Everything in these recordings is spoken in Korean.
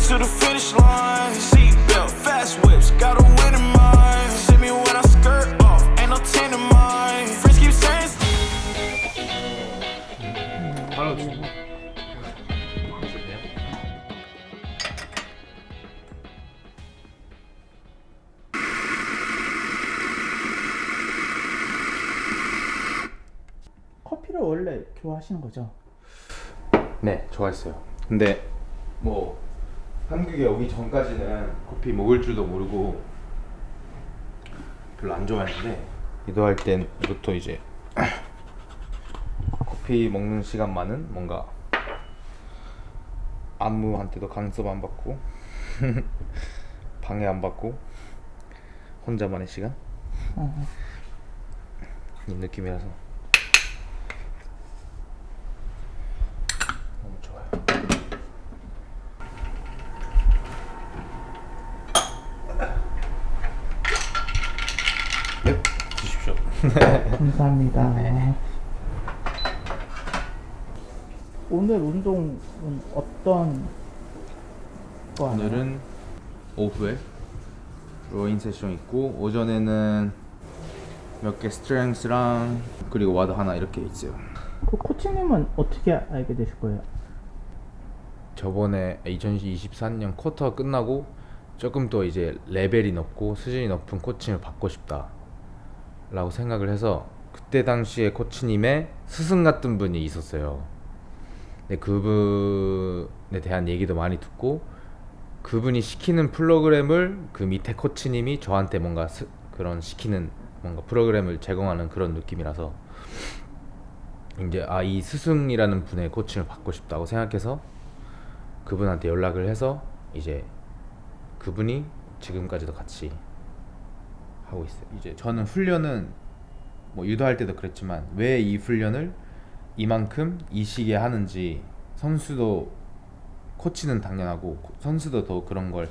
to the finish line. Seatbelt, fast whips, got a winning mind. See me when I skirt off, ain't no ten in mine. Friends keep saying. 바로 주세요. 커피를 원래 좋아하시는 거죠? 네, 좋아했어요. 근데 뭐 한국에 오기 전까지는 커피 먹을 줄도 모르고 별로 안 좋아했는데 기도할 때부터 이제 커피 먹는 시간만은 뭔가 아무한테도 간섭 안 받고 방해 안 받고 혼자만의 시간 이 느낌이라서 너무 좋아요. 네, 드십시오. 감사합니다. 오늘 운동은 어떤 거 하나요? 오늘은 오후에 로잉 세션 있고 오전에는 몇 개 스트렝스랑 그리고 와드 하나 이렇게 있어요. 그 코치님은 어떻게 알게 되실 거예요? 저번에 2024년 쿼터 끝나고 조금 더 이제 레벨이 높고 수준이 높은 코칭을 받고 싶다 라고 생각을 해서 그때 당시에 코치님의 스승 같은 분이 있었어요. 근데 그분에 대한 얘기도 많이 듣고 그분이 시키는 프로그램을 그 밑에 코치님이 저한테 뭔가 그런 시키는 뭔가 프로그램을 제공하는 그런 느낌이라서 이제 이 스승이라는 분의 코칭을 받고 싶다고 생각해서 그분한테 연락을 해서 이제 그분이 지금까지도 같이 하고 있어요. 이제 저는 훈련은 뭐 유도할 때도 그랬지만 왜 이 훈련을 이만큼 이 시기에 하는지 선수도 코치는 당연하고 선수도 더 그런 걸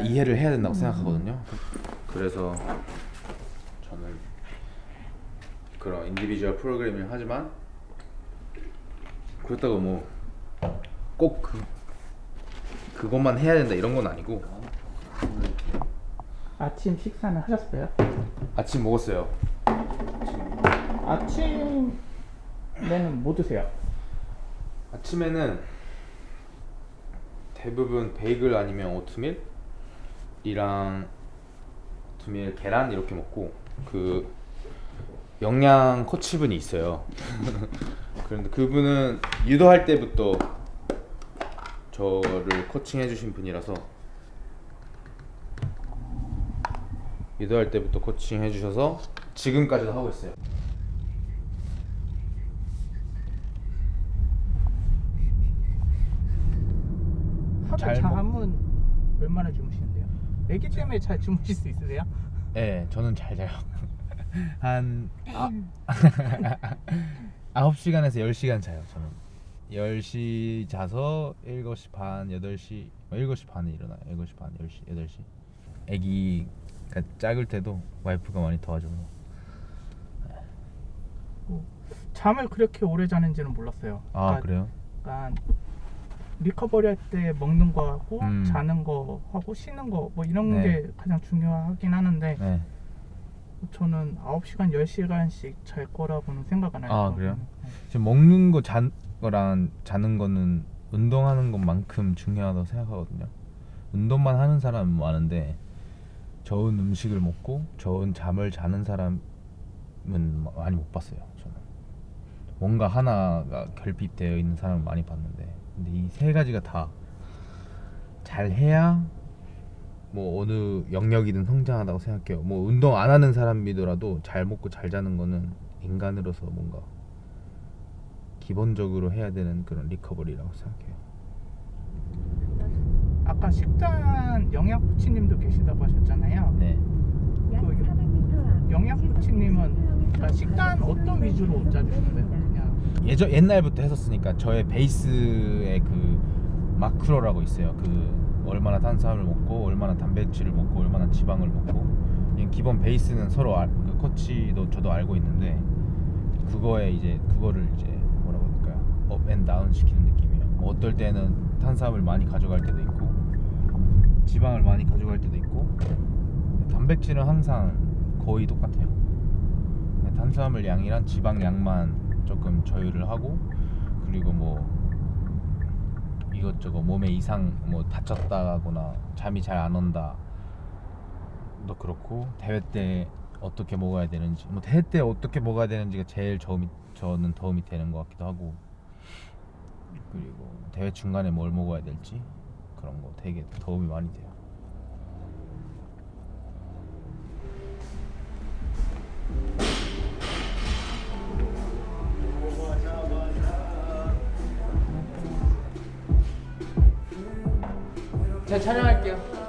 이해를 해야 된다고 생각하거든요. 그래서 저는 그런 인디비주얼 프로그래밍을 하지만 그렇다고 뭐 꼭 그것만 해야 된다 이런 건 아니고. 아침 식사는 하셨어요? 아침 먹었어요. 아침에는 뭐 드세요? 아침에는 대부분 베이글 아니면 오트밀이랑 오트밀 계란 이렇게 먹고 그 영양 코치분이 있어요. 그런데 그분은 유도할 때부터 저를 코칭해 주신 분이라서 유도할 때부터 코칭해 주셔서 지금까지도 하고 있어요. 하루 잘 잠은 얼마나 주무시는데요? 애기 때문에 잘 주무실 수 있으세요? 네, 저는 잘 자요. 한 9시간에서 10시간 자요. 저는 10시 자서 7시 반, 8시 7시 반에 일어나요. 7시 반, 10시, 8시. 애기가 작을 때도 와이프가 많이 도와줘서. 잠을 그렇게 오래 자는지는 몰랐어요. 그래요? 그러니까 리커버리 할 때 먹는 거 하고 자는 거 하고 쉬는 거 뭐 이런 네. 게 가장 중요하긴 하는데 네. 저는 9시간, 10시간씩 잘 거라고는 생각 안 해요. 그래요? 지금 먹는 거 거랑 자는 거는 운동하는 것만큼 중요하다고 생각하거든요. 운동만 하는 사람은 많은데 좋은 음식을 먹고 좋은 잠을 자는 사람은 많이 못 봤어요. 저는 뭔가 하나가 결핍되어 있는 사람을 많이 봤는데 근데 이 세 가지가 다 잘해야 뭐 어느 영역이든 성장한다고 생각해요. 뭐 운동 안 하는 사람이더라도 잘 먹고 잘 자는 거는 인간으로서 뭔가 기본적으로 해야 되는 그런 리커버리라고 생각해요. 아까 식단 영양 코치님도 계시다고 하셨잖아요. 네. 그 영양 코치님은 그러니까 식단 어떤 위주로 짜주시는 거예요? 그냥 옛날부터 했었으니까 저의 베이스의 그 마크로라고 있어요. 그 얼마나 탄수화물 먹고 얼마나 단백질을 먹고 얼마나 지방을 먹고 기본 베이스는 서로 그 코치도 저도 알고 있는데 그거를 이제 뭐라고 할까요? 업 앤 다운 시키는 느낌이에요. 뭐 어떨 때는 탄수화물 많이 가져갈 때도 있고 지방을 많이 가져갈 때도 있고 단백질은 항상 거의 똑같아요. 탄수화물 양이랑 지방 양만 조금 저율을 하고 그리고 뭐 이것저것 몸에 이상 뭐 다쳤다거나 잠이 잘 안 온다 도 그렇고 대회 때 어떻게 먹어야 되는지 뭐 대회 때 어떻게 먹어야 되는지가 제일 저는 도움이 되는 것 같기도 하고 그리고 대회 중간에 뭘 먹어야 될지 그런 거 되게 도움이 많이 돼요. 제가 촬영할게요.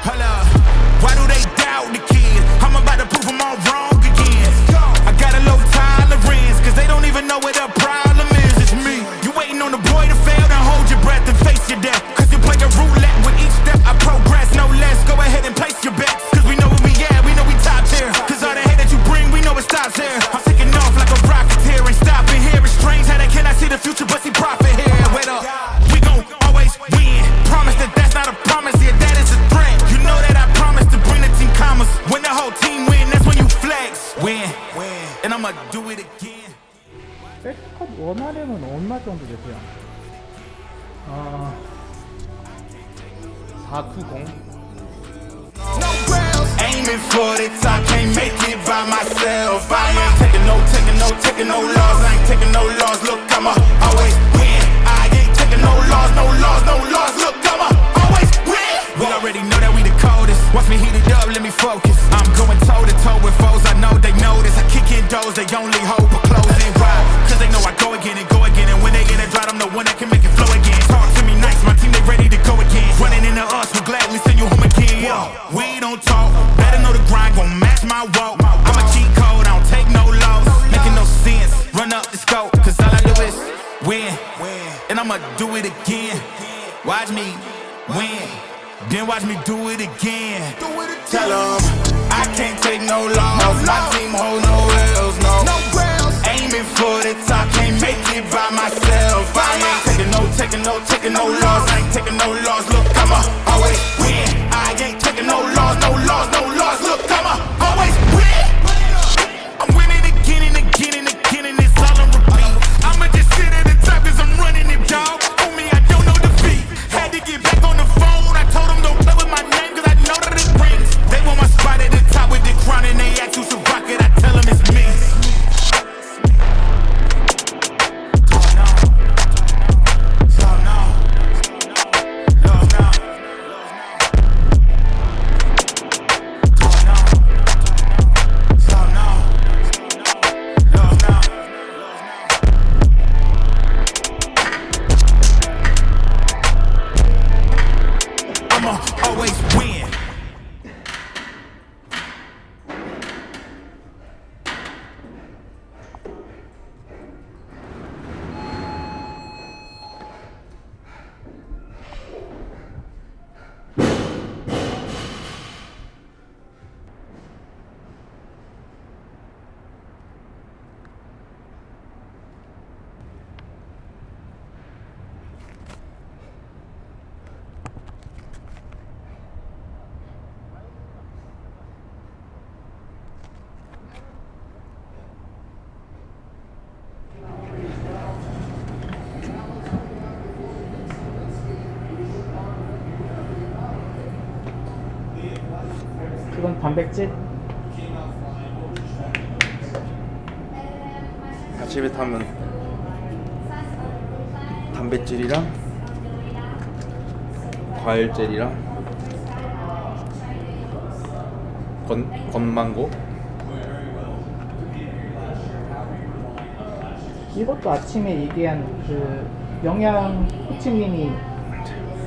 Hold up, why do they doubt the kid? I'm about to prove them all wrong again. I got a low tolerance, cause they don't even know what the problem is. It's me. You waiting on the boy to fail, then hold your breath and face your death. Cause you play a roulette with each step I progress, no less. Go ahead and place your bets, cause we know where we at, we know we top tier. Cause all the hate that you bring, we know it stops here. I'm taking off like a rocketeer, ain't stopping here. It's strange how they cannot see the future, but see profit here. Wait up, we gon' always win. Promise that that's not a promise, yeah, that is a threat. You know that I promise to bring the team commas. When the whole team win, that's when you flex. Win, and I'ma do it again. 백컷 원RM은 얼마 정도 되세요? 490 Aiming for the top, can't make it by myself. I ain't taking no loss. I ain't taking no loss. Look, I'ma always win. I ain't taking no loss. Look, I'ma always win. We already know that we the coldest. Watch me heat it up, let me focus. I'm going toe to toe with foes. I know they notice. I kick in doors, they only hope for closing. Why? Cause they know I go again. And when they get it dry, I'm the one that can make it flow again. Talk to me nice, my team they ready to go again. Running into us, we'll gladly send you home again. We don't talk, better know the grind gon' match my walk. I'm a cheat code, I don't take no loss. Making no sense, run up the scope. Cause all I do is win, and I'ma do it again. Watch me win, then watch me do it again. Tell 'em I can't take no loss. My team hold no L's, no. Aiming for the top, can't make it by myself. I ain't taking no loss. I ain't taking no loss. Look, I'ma always win. I ain't taking no loss. Look, I'ma always win. I'm winning again and again and again, and it's all on repeat. I'ma just sit at the top 'cause I'm running it, dog. On me, I don't know defeat. Had to get back on the phone. I told them don't play with my name 'cause I know that it rings. They want my spot at the top with the crown, and they ask who's a rocket. I tell them it's me. 이건 단백질? 아침에 타면 단백질이랑 과일젤이랑 건망고. 이것도 아침에 얘기한 그 영양 코치님이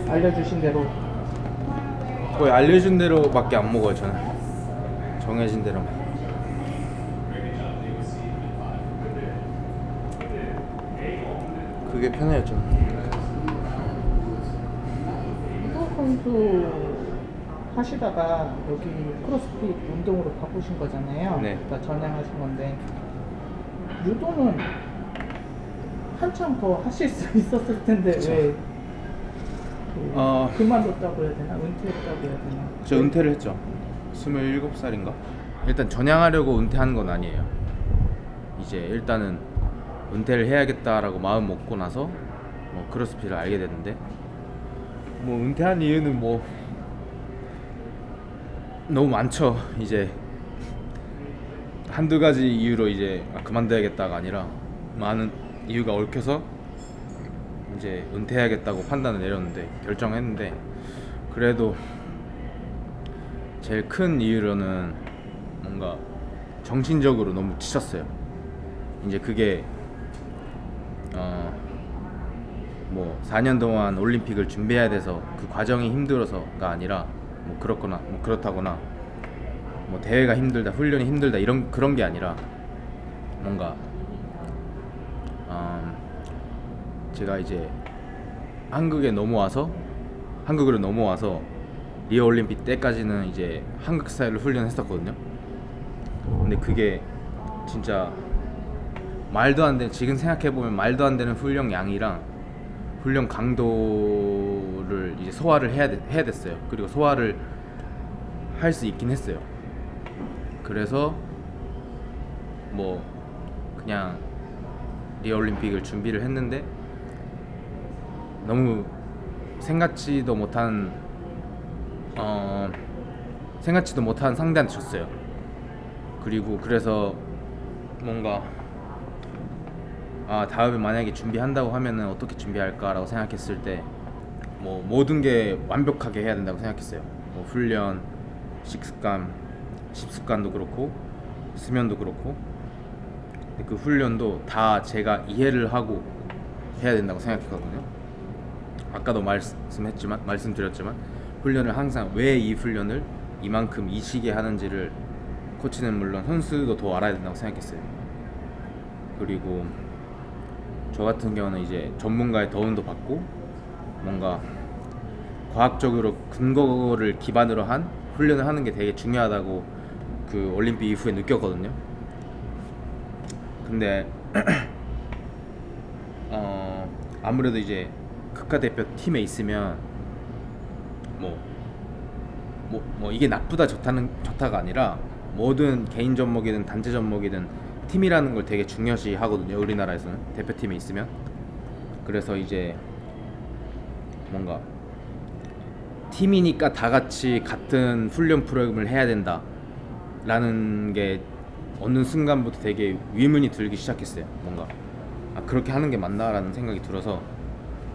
알려주신 대로 거의 알려준 대로밖에 안 먹어요. 저는 정해진 대로만. 그게 편해요. 저는. 이거 선수 하시다가 여기 크로스핏 운동으로 바꾸신 거잖아요. 네. 그러니까 전향하신 건데 유도는 한참 더 하실 수 있었을 텐데 그쵸. 왜 어. 그만뒀다고 해야 되나? 은퇴했다고 해야 되나? 저 은퇴를 했죠. 27살인가? 일단 전향하려고 은퇴한 건 아니에요. 이제 일단은 은퇴를 해야겠다라고 마음 먹고 나서 뭐 크로스핏을 알게 됐는데, 뭐 은퇴한 이유는 뭐 너무 많죠. 이제 한두 가지 이유로 이제 그만둬야겠다가 아니라 많은 이유가 얽혀서 이제 은퇴해야겠다고 판단을 내렸는데, 결정했는데, 그래도 제일 큰 이유로는 뭔가 정신적으로 너무 지쳤어요. 이제 그게 뭐 4년 동안 올림픽을 준비해야 돼서 그 과정이 힘들어서가 아니라 뭐 그렇거나 뭐 그렇다거나 뭐 대회가 힘들다, 훈련이 힘들다 이런 그런 게 아니라 뭔가 제가 이제 한국으로 넘어와서 리오 올림픽 때까지는 이제 한국 스타일로 훈련했었거든요. 근데 그게 진짜 말도 안 되는, 지금 생각해보면 말도 안 되는 훈련 양이랑 훈련 강도를 이제 소화를 해야 됐어요. 그리고 소화를 할 수 있긴 했어요. 그래서 뭐 그냥 리오 올림픽을 준비를 했는데 너무 생각지도 못한 상대한테 졌어요. 그리고 그래서 뭔가 다음에 만약에 준비한다고 하면은 어떻게 준비할까라고 생각했을 때 뭐 모든 게 완벽하게 해야 된다고 생각했어요. 뭐 훈련, 식습관도 그렇고 수면도 그렇고. 근데 그 훈련도 다 제가 이해를 하고 해야 된다고 생각했거든요. 아까도 말씀드렸지만 훈련을 항상 왜 이 훈련을 이만큼 이 시기에 하는지를 코치는 물론 선수도 더 알아야 된다고 생각했어요. 그리고 저 같은 경우는 이제 전문가의 도움도 받고 뭔가 과학적으로 근거를 기반으로 한 훈련을 하는 게 되게 중요하다고 그 올림픽 이후에 느꼈거든요. 근데 아무래도 이제 국가대표 팀에 있으면 뭐 이게 나쁘다 좋다가 아니라 뭐든 개인 접목이든 단체 접목이든 팀이라는 걸 되게 중요시 하거든요. 우리나라에서는 대표팀에 있으면. 그래서 이제 뭔가 팀이니까 다 같이 같은 훈련 프로그램을 해야 된다 라는 게 어느 순간부터 되게 의문이 들기 시작했어요. 뭔가 그렇게 하는 게 맞나 라는 생각이 들어서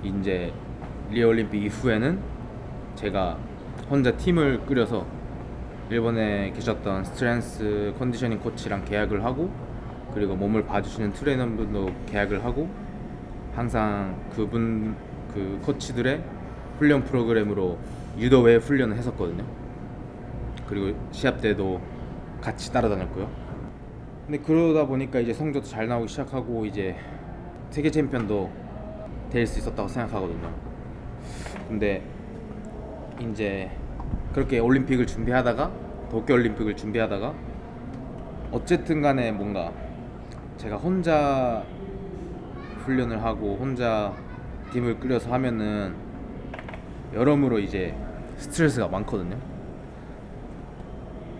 이제 리오 올림픽 이후에는 제가 혼자 팀을 꾸려서 일본에 계셨던 스트렝스 컨디셔닝 코치랑 계약을 하고, 그리고 몸을 봐주시는 트레이너분도 계약을 하고, 항상 그 코치들의 훈련 프로그램으로 유도 외 훈련을 했었거든요. 그리고 시합 때도 같이 따라다녔고요. 근데 그러다 보니까 이제 성적도 잘 나오기 시작하고 이제 세계 챔피언도 될 수 있었다고 생각하거든요. 근데 이제 그렇게 올림픽을 준비하다가 도쿄 올림픽을 준비하다가 어쨌든 간에 뭔가 제가 혼자 훈련을 하고 혼자 팀을 꾸려서 하면은 여러모로 이제 스트레스가 많거든요.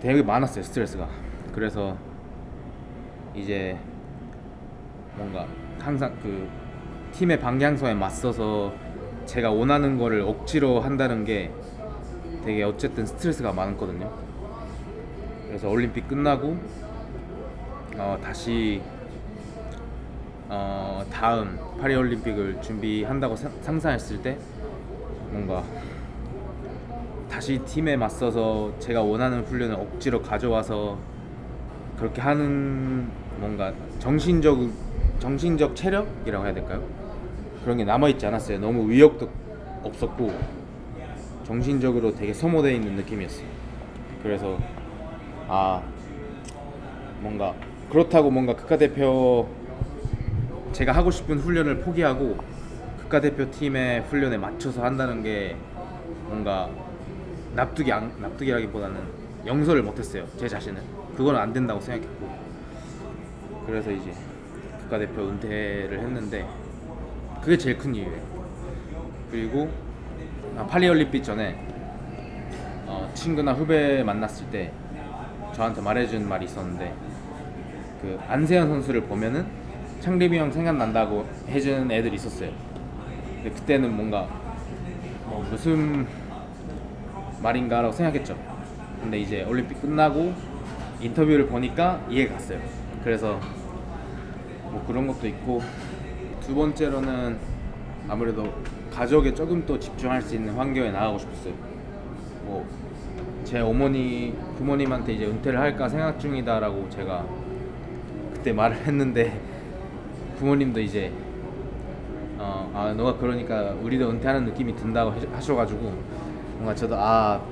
되게 많았어요, 스트레스가. 그래서 이제 뭔가 항상 그 팀의 방향성에 맞서서 제가 원하는 거를 억지로 한다는 게 되게 어쨌든 스트레스가 많거든요. 그래서 올림픽 끝나고 다시 다음 파리 올림픽을 준비한다고 상상했을 때 뭔가 다시 팀에 맞서서 제가 원하는 훈련을 억지로 가져와서 그렇게 하는 뭔가 정신적 체력이라고 해야 될까요? 그런 게 남아있지 않았어요. 너무 위협도 없었고 정신적으로 되게 소모되어 있는 느낌이었어요. 그래서 뭔가 그렇다고 뭔가 국가대표 제가 하고 싶은 훈련을 포기하고 국가대표팀의 훈련에 맞춰서 한다는 게 뭔가 납득이라기보다는 용서를 못했어요. 제 자신은 그건 안 된다고 생각했고, 그래서 이제 국가대표 은퇴를 했는데 그게 제일 큰 이유예요. 그리고 파리올림픽 전에 친구나 후배 만났을 때 저한테 말해준 말이 있었는데, 그 안세현 선수를 보면은 창립이 형 생각난다고 해준 애들이 있었어요. 근데 그때는 뭔가 무슨 말인가라고 생각했죠. 근데 이제 올림픽 끝나고 인터뷰를 보니까 이해가 갔어요. 그래서 뭐 그런 것도 있고, 두 번째로는 아무래도 가족에 조금 더 집중할 수 있는 환경에 나가고 싶었어요. 뭐 제 부모님한테 이제 은퇴를 할까 생각 중이다라고 제가 그때 말을 했는데, 부모님도 이제 너가 그러니까 우리도 은퇴하는 느낌이 든다고 하셔가지고 뭔가 저도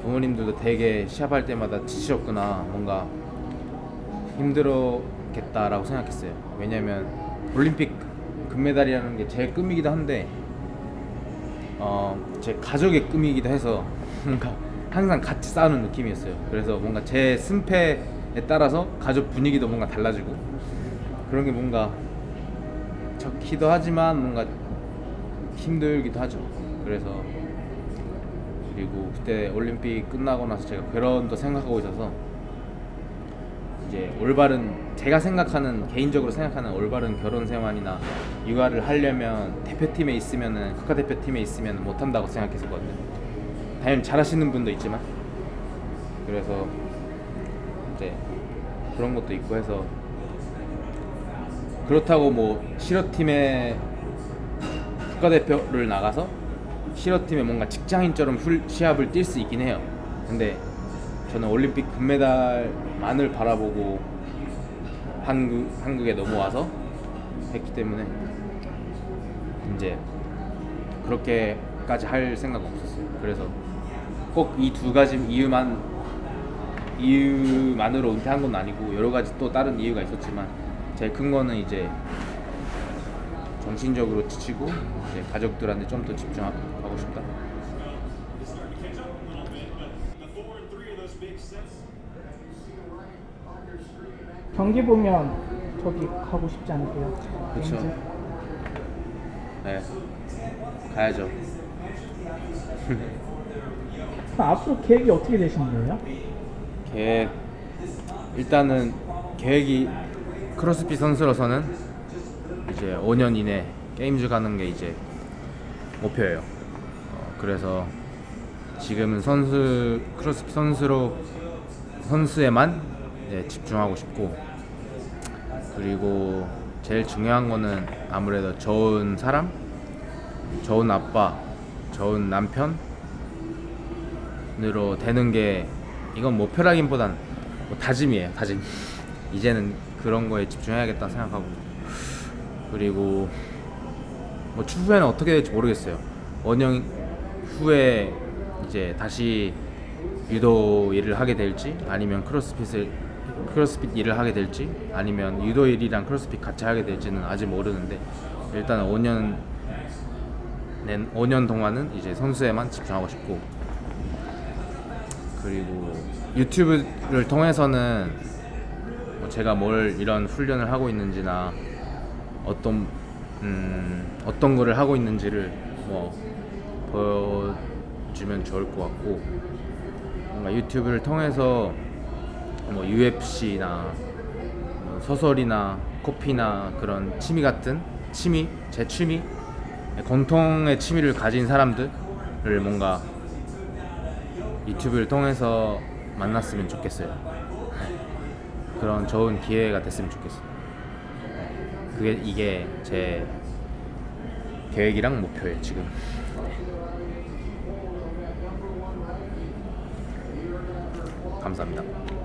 부모님들도 되게 시합할 때마다 지치셨구나, 뭔가 힘들었겠다라고 생각했어요. 왜냐면 올림픽 금메달이라는 게 제 꿈이기도 한데 제 가족의 꿈이기도 해서 뭔가 항상 같이 싸우는 느낌이었어요. 그래서 뭔가 제 승패에 따라서 가족 분위기도 뭔가 달라지고 그런 게 뭔가 좋기도 하지만 뭔가 힘들기도 하죠. 그래서 그리고 그때 올림픽 끝나고 나서 제가 결혼도 생각하고 있어서 이제 제가 개인적으로 생각하는 올바른 결혼 생활이나 육아를 하려면 대표팀에 있으면은, 국가대표팀에 있으면 못한다고 생각했었거든요. 당연히 잘하시는 분도 있지만, 그래서 이제 그런 것도 있고 해서, 그렇다고 뭐 실업팀에 국가대표를 나가서 실업팀에 뭔가 직장인처럼 시합을 뛸 수 있긴 해요. 근데 저는 올림픽 금메달만을 바라보고 한국에 넘어와서 했기 때문에 이제 그렇게까지 할 생각은 없었어요. 그래서 꼭 이 두 가지 이유만으로 은퇴한 건 아니고 여러 가지 또 다른 이유가 있었지만, 제일 큰 거는 이제 정신적으로 지치고 이제 가족들한테 좀 더 집중하고 싶다. 경기 보면 저기 가고 싶지 않으세요? 그렇죠. 네, 가야죠. 앞으로 계획이 어떻게 되시는 거예요? 일단은 계획이 크로스핏 선수로서는 이제 5년 이내 게임즈 가는 게 이제 목표예요. 그래서 지금은 크로스핏 선수에만 집중하고 싶고, 그리고 제일 중요한 거는 아무래도 좋은 사람, 좋은 아빠, 좋은 남편으로 되는 게, 이건 목표라기보단 다짐이에요. 다짐. 이제는 그런 거에 집중해야겠다 생각하고, 그리고 뭐 추후에는 어떻게 될지 모르겠어요. 5년 후에 이제 다시 유도 일을 하게 될지, 아니면 크로스핏 일을 하게 될지, 아니면 유도 일이랑 크로스핏 같이 하게 될지는 아직 모르는데, 일단 5년 동안은 이제 선수에만 집중하고 싶고, 그리고 유튜브를 통해서는 제가 이런 훈련을 하고 있는지나 어떤 거를 하고 있는지를 보여주면 좋을 것 같고, 뭔가 유튜브를 통해서 UFC나 소설이나 코피나 그런 제 취미, 공통의 취미를 가진 사람들을 뭔가 유튜브를 통해서 만났으면 좋겠어요. 그런 좋은 기회가 됐으면 좋겠어요. 그게 이게 제 계획이랑 목표예요 지금. 감사합니다.